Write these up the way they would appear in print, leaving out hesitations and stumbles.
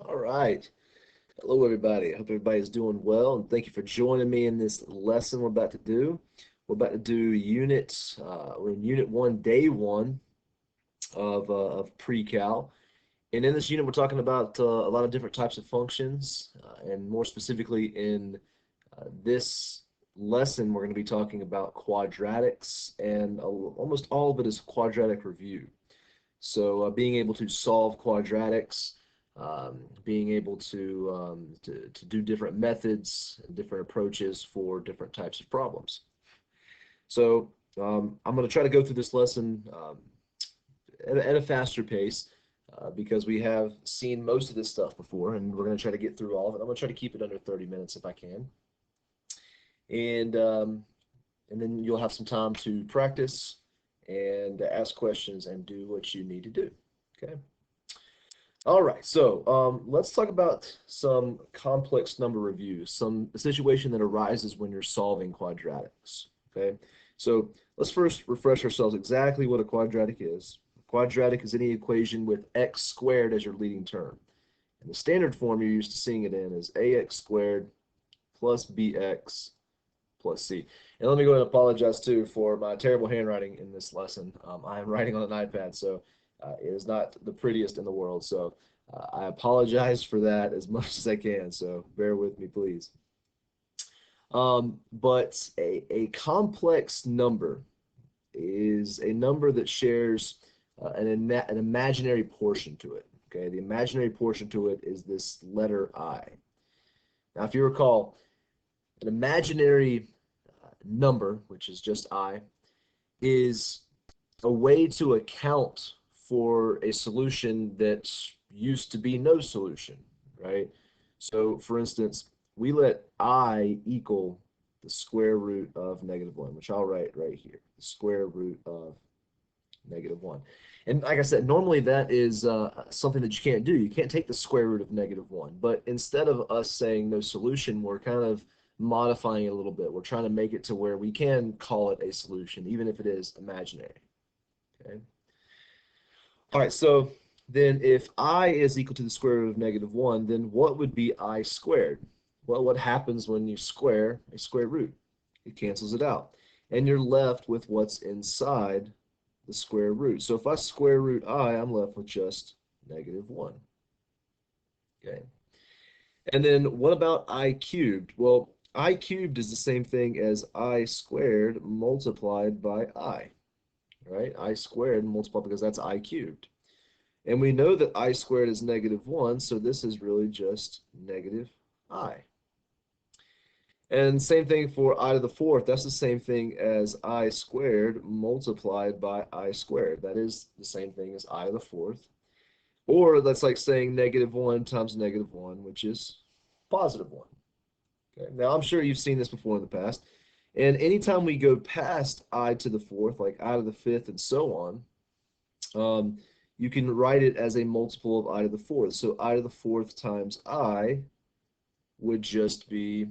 All right. Hello, everybody. I hope everybody's doing well, and thank you for joining me in this lesson we're about to do. We're about to do we're in Unit 1, Day 1 of Pre-Cal. And in this unit, we're talking about a lot of different types of functions, and more specifically in this lesson, we're going to be talking about quadratics, and almost all of it is quadratic review. So being able to solve quadratics, being able to do different methods and different approaches for different types of problems. So I'm going to try to go through this lesson at a faster pace because we have seen most of this stuff before, and we're going to try to get through all of it. I'm going to try to keep it under 30 minutes if I can, and um, and then you'll have some time to practice and ask questions and do what you need to do. Okay. All right, so let's talk about some complex number reviews, some a situation that arises when you're solving quadratics. Okay, so let's first refresh ourselves exactly what a quadratic is. A quadratic is any equation with x squared as your leading term. And the standard form you're used to seeing it in is ax squared plus bx plus c. And let me go ahead and apologize too for my terrible handwriting in this lesson. I am writing on an iPad, so it is not the prettiest in the world. So I apologize for that as much as I can. So bear with me, please. But a complex number is a number that shares an imaginary portion to it. Okay, the imaginary portion to it is this letter I. Now, if you recall, an imaginary number, which is just I, is a way to account for a solution that used to be no solution, right? So, for instance, we let I equal the square root of -1, which I'll write right here, the square root of -1. And like I said, normally that is something that you can't do. You can't take the square root of -1. But instead of us saying no solution, we're kind of modifying it a little bit. We're trying to make it to where we can call it a solution, even if it is imaginary. Okay. All right, so then if I is equal to the square root of -1, then what would be I squared? Well, what happens when you square a square root? It cancels it out. And you're left with what's inside the square root. So if I square root I, I'm left with just -1. Okay. And then what about I cubed? Well, I cubed is the same thing as I squared multiplied by I, right? I squared multiplied because that's I cubed. And we know that I squared is -1, so this is really just negative I. And same thing for I to the fourth. That's the same thing as I squared multiplied by I squared. That is the same thing as I to the fourth. Or that's like saying -1 times -1, which is +1. Okay. Now, I'm sure you've seen this before in the past. And anytime we go past I to the fourth, like I to the fifth and so on, um, you can write it as a multiple of I to the fourth. So I to the fourth times I would just be,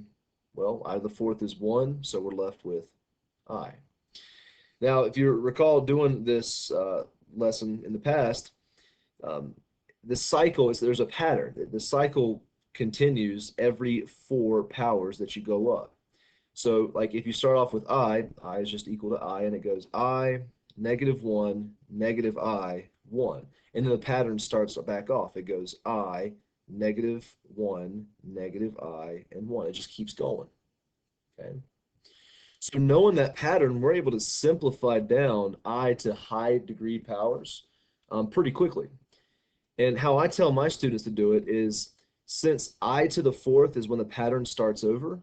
well, I to the fourth is 1, so we're left with I. Now, if you recall doing this lesson in the past, um, the cycle is there's a pattern. The cycle continues every 4 powers that you go up. So, like if you start off with I is just equal to I, and it goes I, -1, negative I, 1. And then the pattern starts back off. It goes I, -1, negative I, and 1. It just keeps going. Okay. So knowing that pattern, we're able to simplify down I to high degree powers pretty quickly. And how I tell my students to do it is since I to the fourth is when the pattern starts over,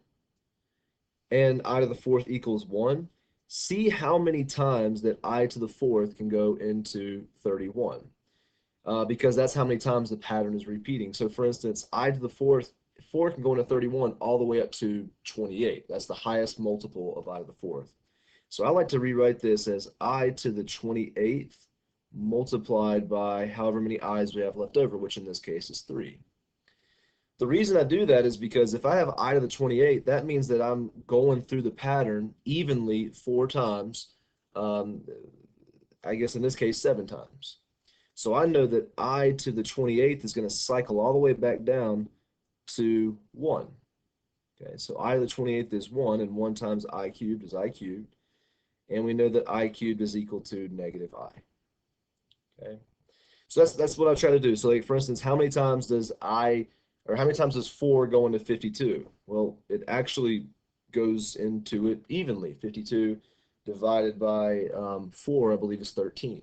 and I to the fourth equals 1, see how many times that I to the fourth can go into 31. Because that's how many times the pattern is repeating. So for instance, I to the fourth, 4 can go into 31 all the way up to 28. That's the highest multiple of I to the fourth. So I like to rewrite this as I to the 28th multiplied by however many i's we have left over, which in this case is 3. The reason I do that is because if I have I to the 28, that means that I'm going through the pattern evenly 4 times, um, I guess in this case 7 times. So I know that I to the 28th is going to cycle all the way back down to 1. Okay, so I to the 28th is 1, and 1 times I cubed is I cubed. And we know that I cubed is equal to negative I. Okay, so that's what I try to do. So like, for instance, how many times does 4 go into 52? Well, it actually goes into it evenly. 52 divided by 4, I believe, is 13.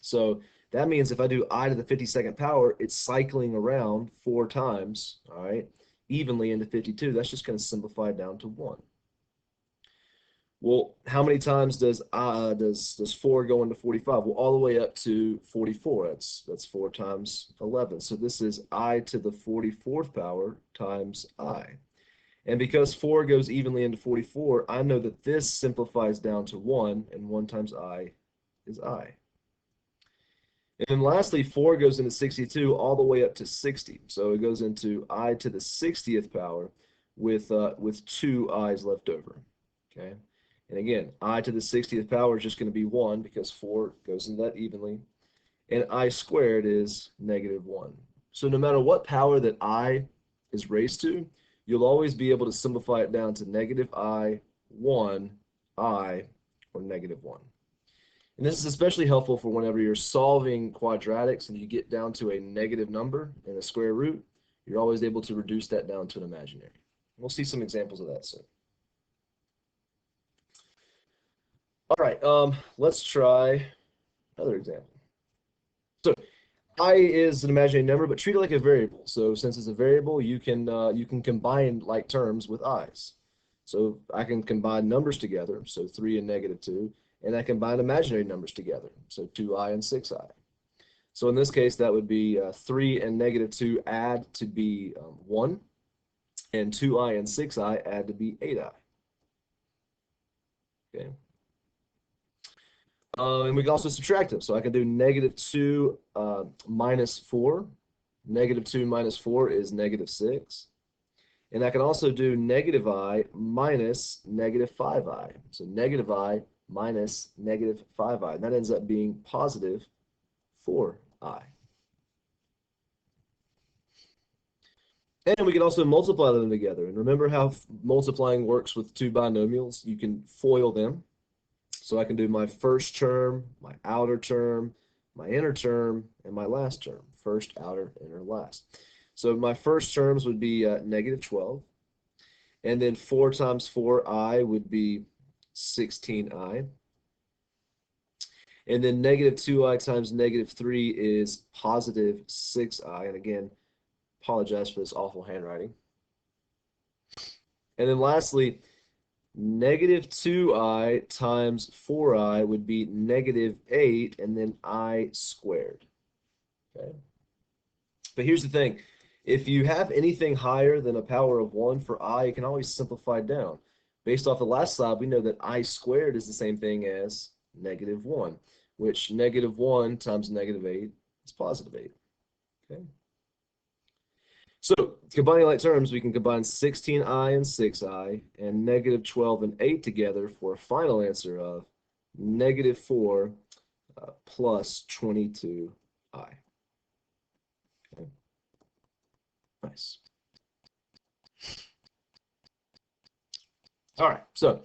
So that means if I do I to the 52nd power, it's cycling around 4 times, all right, evenly into 52. That's just going to simplify down to 1. Well, how many times does 4 go into 45? Well, all the way up to 44. That's 4 times 11. So this is I to the 44th power times I. And because 4 goes evenly into 44, I know that this simplifies down to 1, and 1 times I is I. And then lastly, 4 goes into 62 all the way up to 60. So it goes into I to the 60th power with 2 i's left over. Okay. And again, I to the 60th power is just going to be 1 because 4 goes into that evenly. And I squared is negative 1. So no matter what power that I is raised to, you'll always be able to simplify it down to negative I, 1, I, or negative 1. And this is especially helpful for whenever you're solving quadratics and you get down to a negative number in a square root, you're always able to reduce that down to an imaginary. We'll see some examples of that soon. All right, let's try another example. So I is an imaginary number, but treat it like a variable. So since it's a variable, you can combine like terms with i's. So I can combine numbers together, so 3 and negative 2, and I combine imaginary numbers together, so 2i and 6i. So in this case, that would be 3 and negative 2 add to be 1, and 2i and 6i add to be 8i. Okay. And we can also subtract them. So I can do negative 2 minus 4. Negative 2 minus 4 is negative 6. And I can also do negative I minus negative 5i. So negative I minus negative 5i. And that ends up being positive 4i. And we can also multiply them together. And remember how multiplying works with two binomials? You can FOIL them. So I can do my first term, my outer term, my inner term, and my last term. First, outer, inner, last. So my first terms would be negative 12. And then 4 times 4i would be 16i. And then negative 2i times negative 3 is positive 6i. And again, apologize for this awful handwriting. And then lastly, negative 2i times 4i would be negative 8, and then I squared. Okay. But here's the thing. If you have anything higher than a power of 1 for I, you can always simplify down. Based off the last slide, we know that I squared is the same thing as negative 1, which negative 1 times negative 8 is positive 8. Okay. So combining like terms, we can combine 16i and 6i and negative 12 and 8 together for a final answer of negative 4 plus 22i. Okay. Nice. All right, so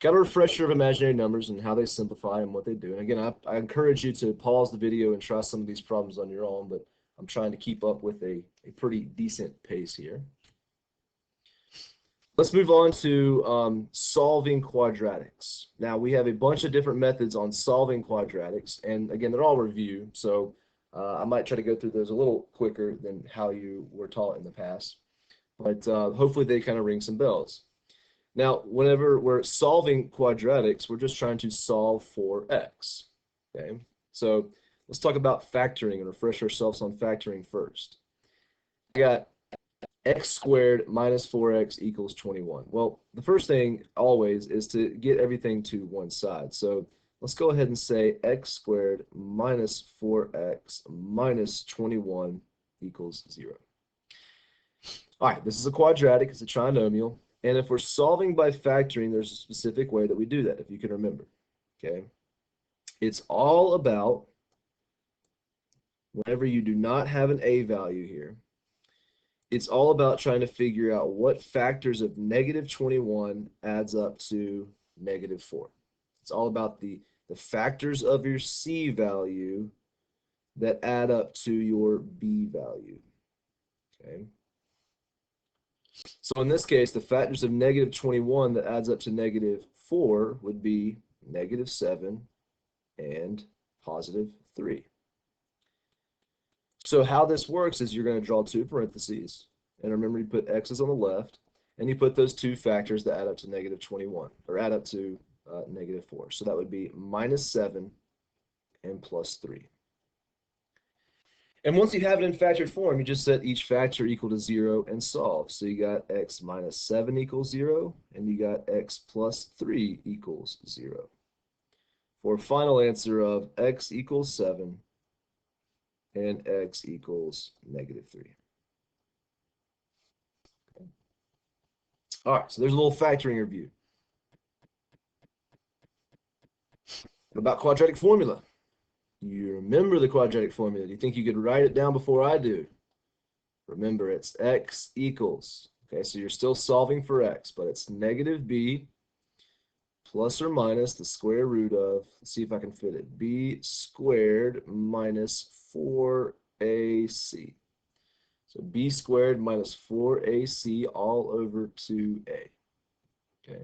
got a refresher of imaginary numbers and how they simplify and what they do. And again, I encourage you to pause the video and try some of these problems on your own, but I'm trying to keep up with a pretty decent pace here. Let's move on to solving quadratics. Now, we have a bunch of different methods on solving quadratics, and again, they're all review, so I might try to go through those a little quicker than how you were taught in the past, but hopefully they kind of ring some bells. Now, whenever we're solving quadratics, we're just trying to solve for x, okay? So let's talk about factoring and refresh ourselves on factoring first. I got x squared minus 4x equals 21. Well, the first thing always is to get everything to one side. So let's go ahead and say x squared minus 4x minus 21 equals 0. All right, this is a quadratic, it's a trinomial. And if we're solving by factoring, there's a specific way that we do that, if you can remember. Okay, it's all about whenever you do not have an a value here, it's all about trying to figure out what factors of negative 21 adds up to negative 4. It's all about the factors of your c value that add up to your b value. Okay. So in this case, the factors of negative 21 that adds up to negative 4 would be negative 7 and positive 3. So how this works is you're going to draw two parentheses, and remember you put x's on the left, and you put those two factors that add up to negative 21, or add up to negative 4. So that would be minus 7 and plus 3. And once you have it in factored form, you just set each factor equal to 0 and solve. So you got x minus 7 equals 0, and you got x plus 3 equals 0. For a final answer of x equals 7 and x equals negative 3. Okay. All right, so there's a little factoring review. What about quadratic formula? You remember the quadratic formula. Do you think you could write it down before I do? Remember, it's x equals, okay, so you're still solving for x, but it's negative b plus or minus the square root of, let's see if I can fit it, b squared minus 4ac. So b squared minus 4ac all over 2a. Okay.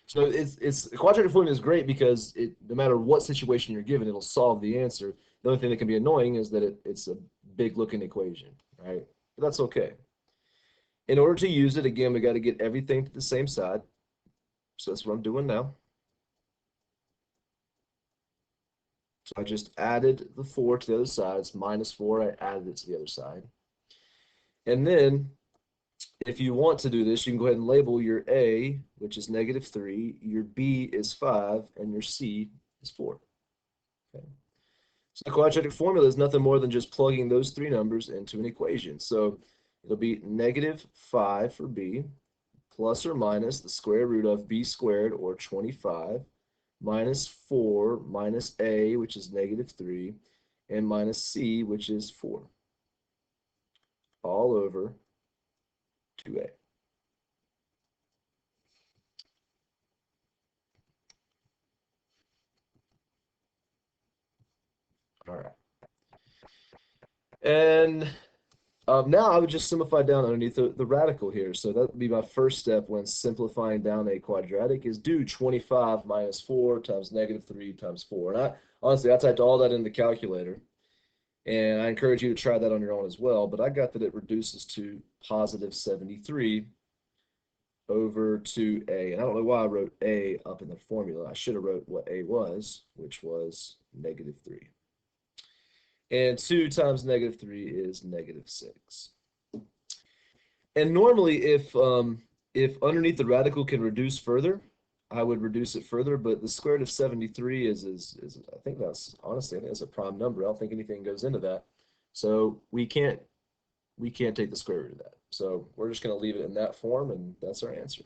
So it's quadratic formula is great because no matter what situation you're given, it'll solve the answer. The only thing that can be annoying is that it's a big looking equation, right? But that's okay. In order to use it, again, we got to get everything to the same side. So that's what I'm doing now. So I just added the 4 to the other side. It's minus 4. I added it to the other side. And then if you want to do this, you can go ahead and label your A, which is negative 3, your B is 5, and your C is 4. Okay. So the quadratic formula is nothing more than just plugging those three numbers into an equation. So it'll be negative 5 for B, plus or minus the square root of B squared, or 25, minus 4 minus A, which is negative 3, and minus C, which is 4, all over 2A. All right. And now I would just simplify down underneath the radical here. So that would be my first step when simplifying down a quadratic, is do 25 minus 4 times negative 3 times 4. And honestly, I typed all that in the calculator. And I encourage you to try that on your own as well. But I got that it reduces to positive 73 over 2a. And I don't know why I wrote a up in the formula. I should have wrote what a was, which was negative 3. And 2 times negative 3 is negative 6. And normally, if underneath the radical can reduce further, I would reduce it further. But the square root of 73 is I think that's, honestly, I think that's a prime number. I don't think anything goes into that. So we can't take the square root of that. So we're just going to leave it in that form, and that's our answer.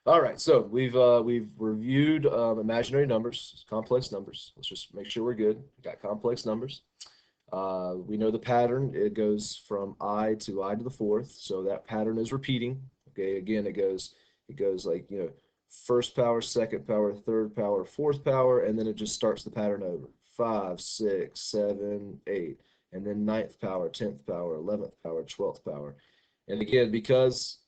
All right, so we've reviewed imaginary numbers, complex numbers. Let's just make sure we're good. We got complex numbers. We know the pattern. It goes from I to the fourth, so that pattern is repeating. Okay, again, it goes like, first power, second power, third power, fourth power, and then it just starts the pattern over. 5, 6, 7, 8, and then ninth power, 10th power, 11th power, 12th power. And again, because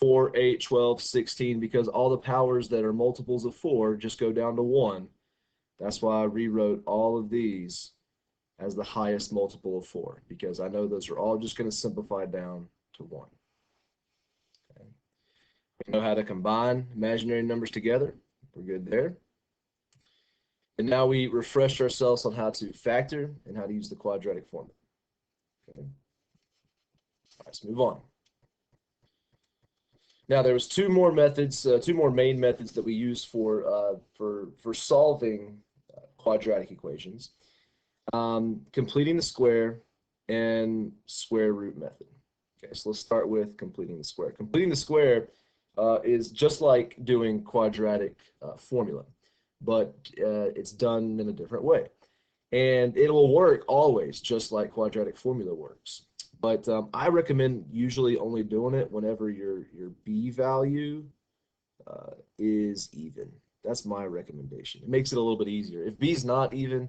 4, 8, 12, 16, because all the powers that are multiples of 4 just go down to 1. That's why I rewrote all of these as the highest multiple of 4, because I know those are all just going to simplify down to 1. Okay. We know how to combine imaginary numbers together. We're good there. And now we refreshed ourselves on how to factor and how to use the quadratic formula. Okay. All right, let's move on. Now there was two more main methods that we use for solving quadratic equations: completing the square and square root method. Okay, so let's start with completing the square. Completing the square, is just like doing quadratic formula, but it's done in a different way. And it will work always just like quadratic formula works. But I recommend usually only doing it whenever your b value is even. That's my recommendation. It makes it a little bit easier. If b is not even,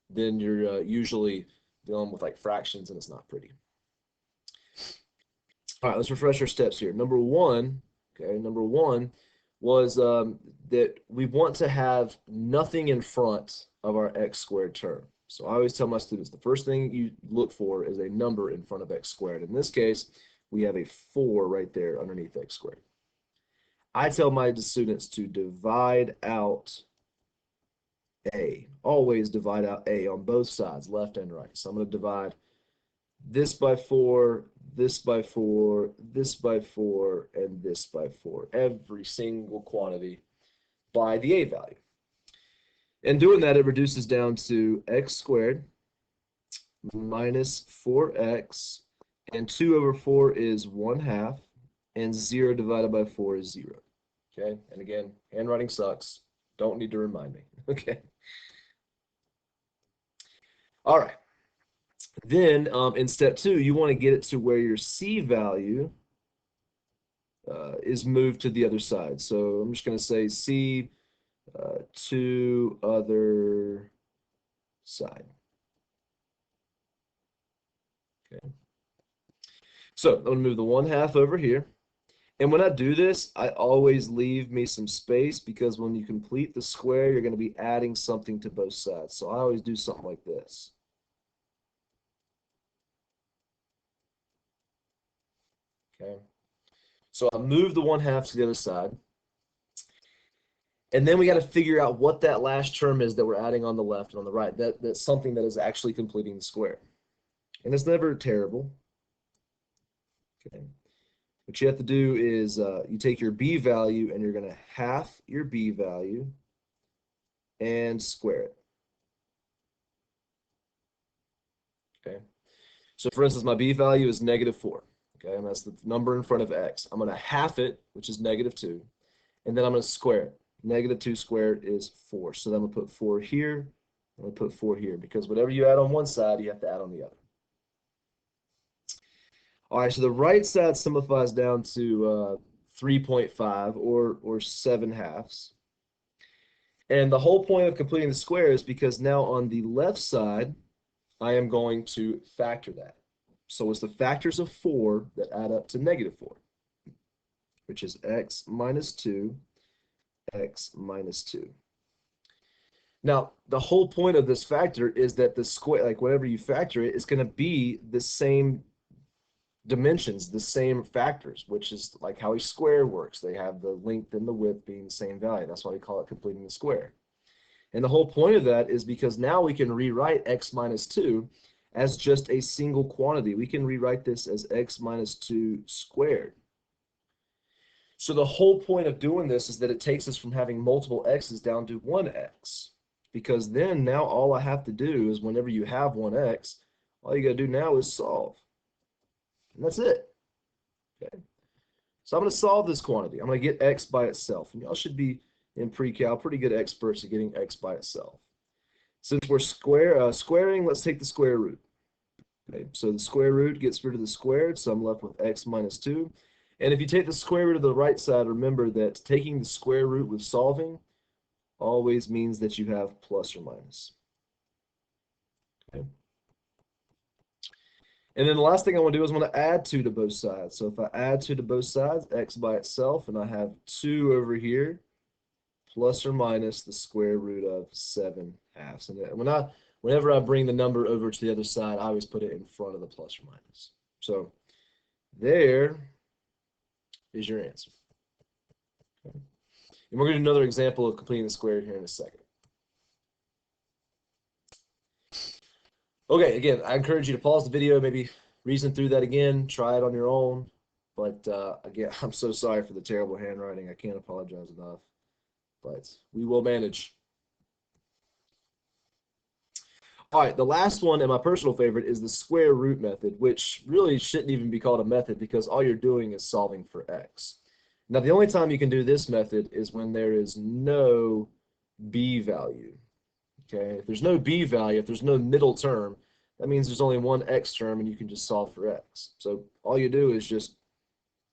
then you're usually dealing with like fractions and it's not pretty. All right, let's refresh our steps here. Number one was that we want to have nothing in front of our x squared term. So I always tell my students the first thing you look for is a number in front of x squared. In this case, we have a 4 right there underneath x squared. I tell my students to divide out a. Always divide out a on both sides, left and right. So I'm going to divide this by 4, this by 4, this by 4, and this by 4. Every single quantity by the a value. And doing that, it reduces down to x squared minus 4x, and 2 over 4 is 1/2, and 0 divided by 4 is 0. Okay, and again, handwriting sucks. Don't need to remind me. Okay. All right. Then in step 2, you want to get it to where your c value is moved to the other side. So I'm just going to say c to other side. Okay. So I'm going to move the 1/2 over here. And when I do this, I always leave me some space because when you complete the square, you're going to be adding something to both sides. So I always do something like this. Okay. So I move the 1/2 to the other side. And then we got to figure out what that last term is that we're adding on the left and on the right. That's something that is actually completing the square. And it's never terrible. Okay. What you have to do is you take your b value and you're going to half your b value and square it. Okay. So for instance, my b value is -4. Okay, and that's the number in front of x. I'm going to half it, which is -2, and then I'm going to square it. -2 squared is 4. So then I'm going to put 4 here, I'm going to put 4 here, because whatever you add on one side, you have to add on the other. All right, so the right side simplifies down to 3.5 or 7/2. And the whole point of completing the square is because now on the left side, I am going to factor that. So it's the factors of 4 that add up to -4, which is x minus 2, x minus 2. Now, the whole point of this factor is that the square, like whenever you factor it, it's going to be the same dimensions, the same factors, which is like how a square works. They have the length and the width being the same value. That's why we call it completing the square. And the whole point of that is because now we can rewrite x minus 2 as just a single quantity. We can rewrite this as x minus 2 squared. So the whole point of doing this is that it takes us from having multiple x's down to one x. Because then now all I have to do is whenever you have one x, all you got to do now is solve. And that's it. Okay. So I'm going to solve this quantity. I'm going to get x by itself. And y'all should be in pre-cal pretty good experts at getting x by itself. Since we're squaring, let's take the square root. Okay, so the square root gets rid of the squared, so I'm left with x minus 2. And if you take the square root of the right side, remember that taking the square root with solving always means that you have plus or minus. Okay. And then the last thing I want to do is I want to add 2 to both sides. So if I add 2 to both sides, x by itself, and I have 2 over here, plus or minus the square root of 7/2. And whenever I bring the number over to the other side, I always put it in front of the plus or minus. So there is your answer. Okay. And we're going to do another example of completing the square here in a second. Okay, again, I encourage you to pause the video, maybe reason through that again, try it on your own. But again, I'm so sorry for the terrible handwriting. I can't apologize enough. But we will manage. All right, the last one and my personal favorite is the square root method, which really shouldn't even be called a method because all you're doing is solving for x. Now, the only time you can do this method is when there is no b value. Okay, if there's no b value, if there's no middle term, that means there's only one x term and you can just solve for x. So all you do is just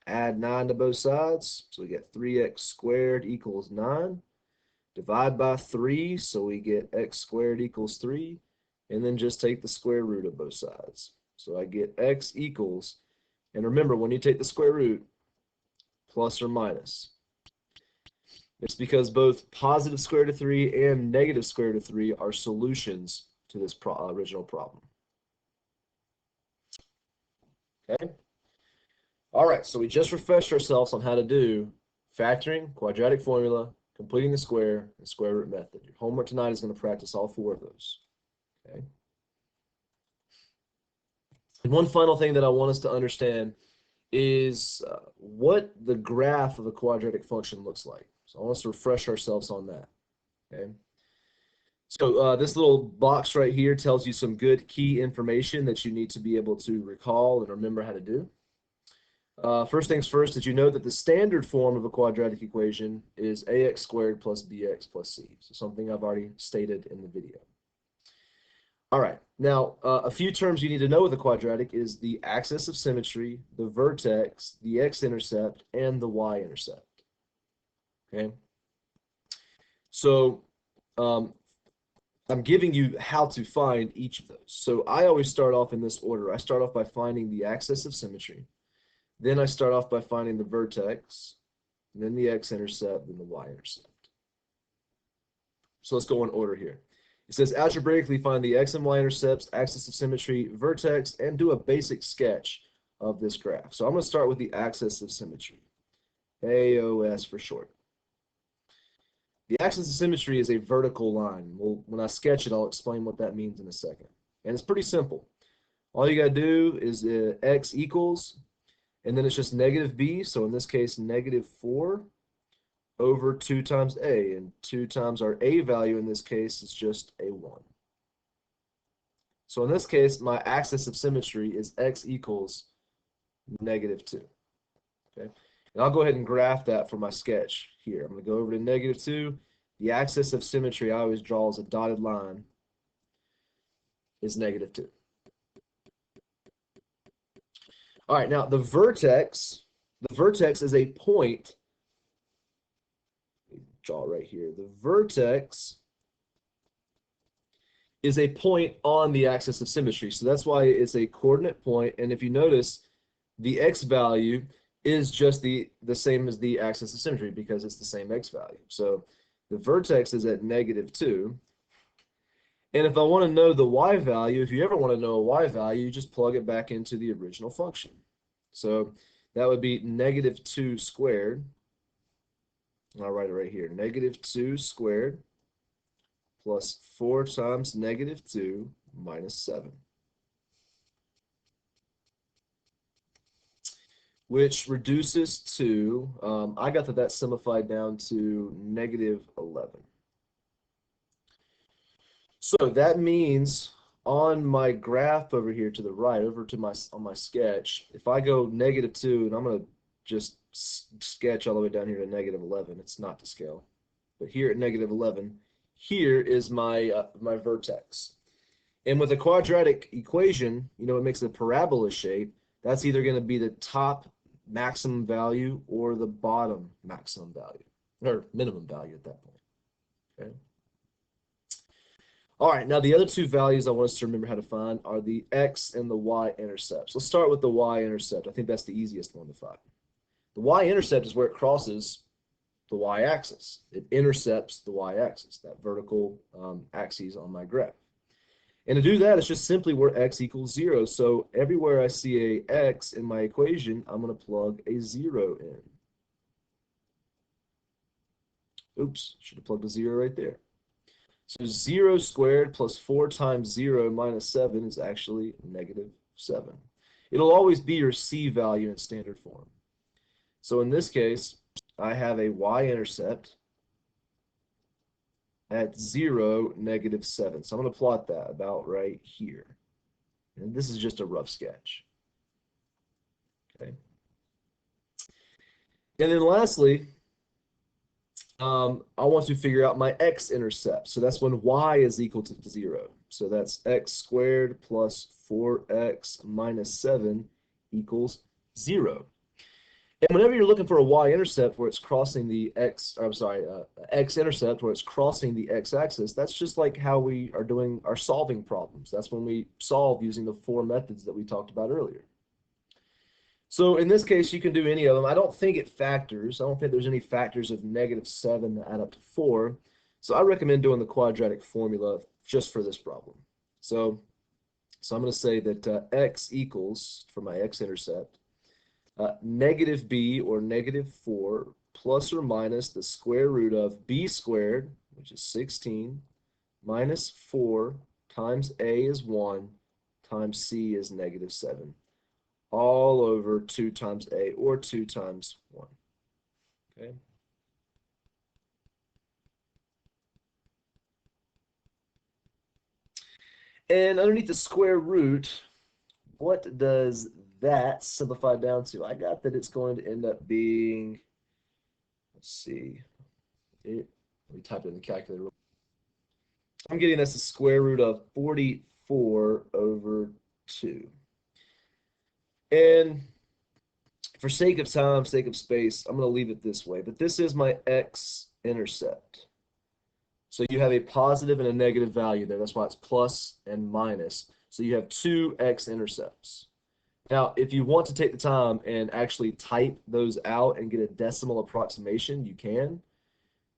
add 9 to both sides. So we get 3x squared equals 9. Divide by 3, so we get x squared equals 3. And then just take the square root of both sides. So I get x equals, and remember, when you take the square root, plus or minus. It's because both positive square root of 3 and negative square root of 3 are solutions to this original problem. Okay? All right, so we just refreshed ourselves on how to do factoring, quadratic formula, completing the square, and square root method. Your homework tonight is going to practice all 4 of those. Okay? And one final thing that I want us to understand is what the graph of a quadratic function looks like. So I want us to refresh ourselves on that. Okay. So this little box right here tells you some good key information that you need to be able to recall and remember how to do. First things first, did you know that the standard form of a quadratic equation is ax squared plus bx plus c? So something I've already stated in the video. All right, now a few terms you need to know with a quadratic is the axis of symmetry, the vertex, the x-intercept, and the y-intercept. Okay, so I'm giving you how to find each of those. So I always start off in this order. I start off by finding the axis of symmetry. Then I start off by finding the vertex, then the x-intercept, then the y-intercept. So let's go in order here. It says algebraically find the x and y-intercepts, axis of symmetry, vertex, and do a basic sketch of this graph. So I'm going to start with the axis of symmetry, AOS for short. The axis of symmetry is a vertical line. Well, when I sketch it, I'll explain what that means in a second. And it's pretty simple. All you got to do is x equals, and then it's just negative b, so in this case, negative 4 over 2 times a, and 2 times our a value in this case is just a 1. So in this case, my axis of symmetry is x equals negative 2. Okay, and I'll go ahead and graph that for my sketch here. I'm going to go over to negative 2. The axis of symmetry I always draw as a dotted line is negative 2. All right, now the vertex is a point. Draw right here. The vertex is a point on the axis of symmetry. So that's why it's a coordinate point. And if you notice, the x value is just the same as the axis of symmetry because it's the same x value. So the vertex is at negative 2. And if I want to know the y value, if you ever want to know a y value, you just plug it back into the original function. So that would be negative 2 squared. I'll write it right here. Negative 2 squared plus 4 times negative 2 minus 7. Which reduces to, I got that simplified down to negative 11. So that means on my graph over here to the right, over to on my sketch, if I go negative 2, and I'm going to just sketch all the way down here to negative 11. It's not to scale. But here at negative 11, here is my my vertex. And with a quadratic equation, you know, it makes a parabola shape. That's either going to be the top maximum value or the bottom maximum value, or minimum value at that point. Okay. All right, now the other 2 values I want us to remember how to find are the x and the y-intercepts. Let's start with the y-intercept. I think that's the easiest one to find. The y-intercept is where it crosses the y-axis. It intercepts the y-axis, that vertical axis on my graph. And to do that, it's just simply where x equals 0. So everywhere I see a x in my equation, I'm going to plug a 0 in. Oops, should have plugged a 0 right there. So 0 squared plus 4 times 0 minus 7 is actually negative 7. It'll always be your c value in standard form. So in this case, I have a y-intercept at 0, negative 7. So I'm going to plot that about right here. And this is just a rough sketch. Okay. And then lastly, I want to figure out my x-intercept. So that's when y is equal to 0. So that's x squared plus 4x minus 7 equals 0. And whenever you're looking for a y-intercept where it's crossing the x-intercept where it's crossing the x-axis, that's just like how we are doing our solving problems. That's when we solve using the 4 methods that we talked about earlier. So in this case, you can do any of them. I don't think it factors. I don't think there's any factors of -7 that add up to 4. So I recommend doing the quadratic formula just for this problem. So I'm going to say that x equals, for my x-intercept, negative b, or -4, plus or minus the square root of b squared, which is 16, minus 4 times a is 1 times c is -7, all over 2 times a, or 2 times 1. Okay. And underneath the square root, what does that simplify down to? I got that it's going to end up being, let's see, let me type it in the calculator. I'm getting that's the square root of 44 over 2. And for sake of time, sake of space, I'm going to leave it this way. But this is my x-intercept. So you have a positive and a negative value there. That's why it's plus and minus. So you have 2 x-intercepts. Now, if you want to take the time and actually type those out and get a decimal approximation, you can.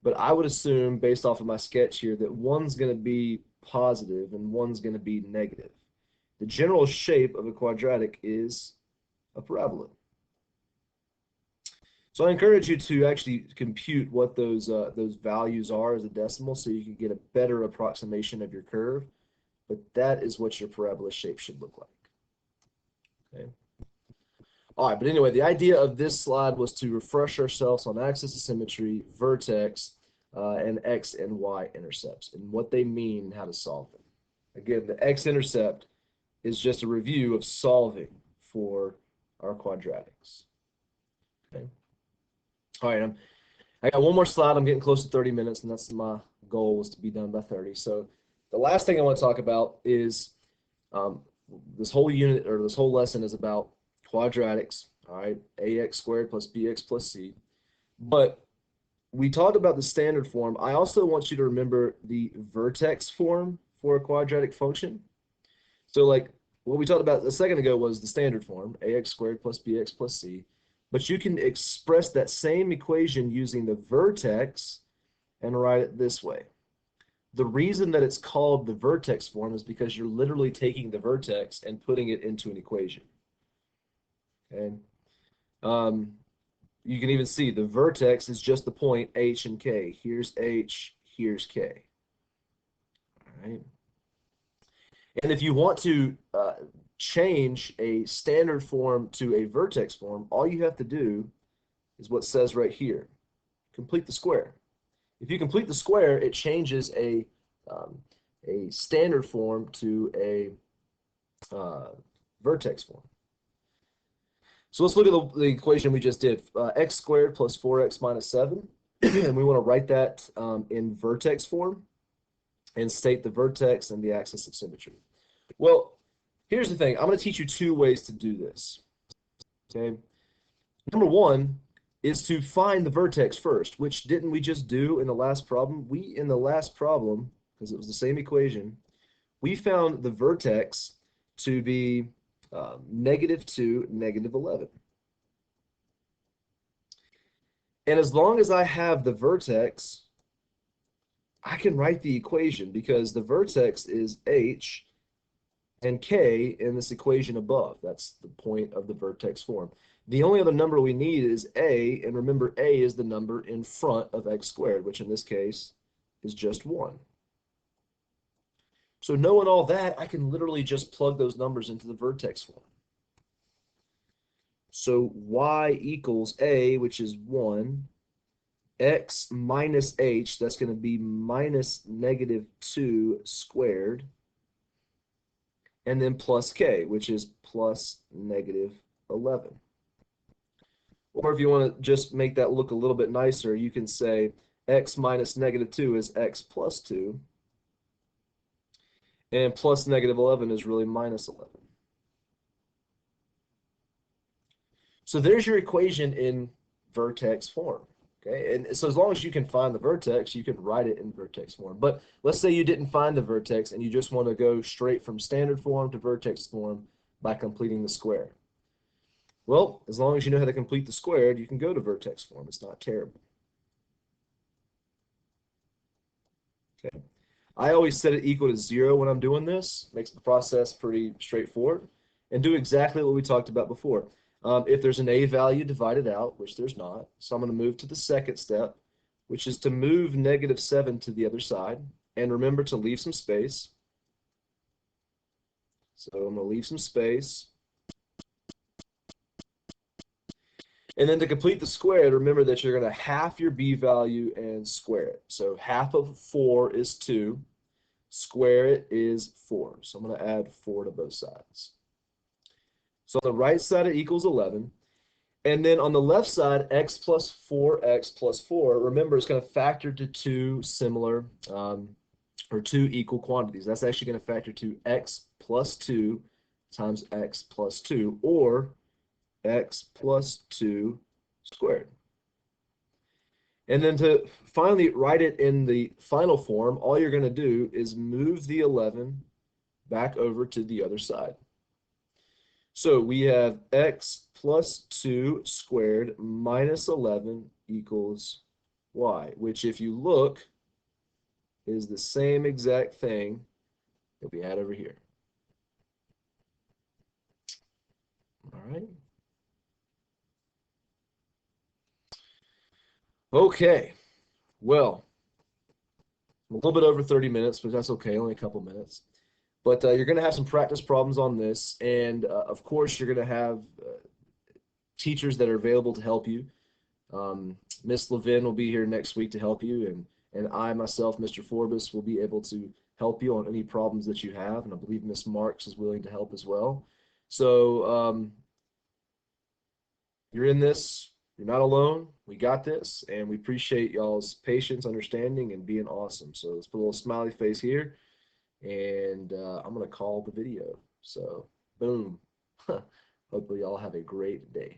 But I would assume, based off of my sketch here, that one's going to be positive and one's going to be negative. The general shape of a quadratic is a parabola. So I encourage you to actually compute what those values are as a decimal so you can get a better approximation of your curve. But that is what your parabola shape should look like. Okay. All right, but anyway, the idea of this slide was to refresh ourselves on axis of symmetry, vertex, and x and y intercepts, and what they mean and how to solve them. Again, the x-intercept is just a review of solving for our quadratics. Okay. All right, I got one more slide. I'm getting close to 30 minutes, and that's my goal, was to be done by 30. So the last thing I want to talk about is this whole unit, or this whole lesson, is about quadratics. All right, ax squared plus bx plus c. But we talked about the standard form. I also want you to remember the vertex form for a quadratic function. So like what we talked about a second ago was the standard form, ax squared plus bx plus c. But you can express that same equation using the vertex and write it this way. The reason that it's called the vertex form is because you're literally taking the vertex and putting it into an equation. Okay. You can even see the vertex is just the point h and k. Here's h, here's k. All right. And if you want to change a standard form to a vertex form, all you have to do is what says right here. Complete the square. If you complete the square, it changes a standard form to a vertex form. So let's look at the equation we just did. X squared plus 4x minus 7. And we want to write that in vertex form and state the vertex and the axis of symmetry. Well, here's the thing. I'm going to teach you 2 ways to do this. Okay. Number 1 is to find the vertex first, which didn't we just do in the last problem? In the last problem, because it was the same equation, we found the vertex to be -2, -11. And as long as I have the vertex, I can write the equation, because the vertex is h and k in this equation above. That's the point of the vertex form. The only other number we need is a, and remember a is the number in front of x squared, which in this case is just 1. So knowing all that, I can literally just plug those numbers into the vertex form. So y equals a, which is 1, x minus h, that's going to be minus -2 squared, and then plus k, which is plus -11. Or if you want to just make that look a little bit nicer, you can say x minus negative 2 is x plus 2, and plus negative 11 is really minus 11. So there's your equation in vertex form. Okay, and so as long as you can find the vertex, you can write it in vertex form. But let's say you didn't find the vertex and you just want to go straight from standard form to vertex form by completing the square. Well, as long as you know how to complete the squared, you can go to vertex form. It's not terrible. Okay. I always set it equal to 0 when I'm doing this. Makes the process pretty straightforward. And do exactly what we talked about before. If there's an a value divided out, which there's not, so I'm going to move to the second step, which is to move negative 7 to the other side. And remember to leave some space. So I'm going to leave some space. And then to complete the squared, remember that you're going to half your b value and square it. So half of 4 is 2. Square it is 4. So I'm going to add 4 to both sides. So on the right side, it equals 11. And then on the left side, x plus 4x plus 4, remember, it's going to factor to two similar or two equal quantities. That's actually going to factor to x plus 2 times x plus 2, or x plus 2 squared. And then to finally write it in the final form, all you're going to do is move the 11 back over to the other side. So we have x plus 2 squared minus 11 equals y, which if you look is the same exact thing that we had over here. All right. Okay. Well, a little bit over 30 minutes, but that's okay, only a couple minutes. But you're going to have some practice problems on this, and of course, you're going to have teachers that are available to help you. Miss Levin will be here next week to help you, and I myself, Mr. Forbes, will be able to help you on any problems that you have, and I believe Miss Marks is willing to help as well. So you're in this. You're not alone. We got this, and we appreciate y'all's patience, understanding, and being awesome. So let's put a little smiley face here, and I'm going to call the video. So boom. Hopefully y'all have a great day.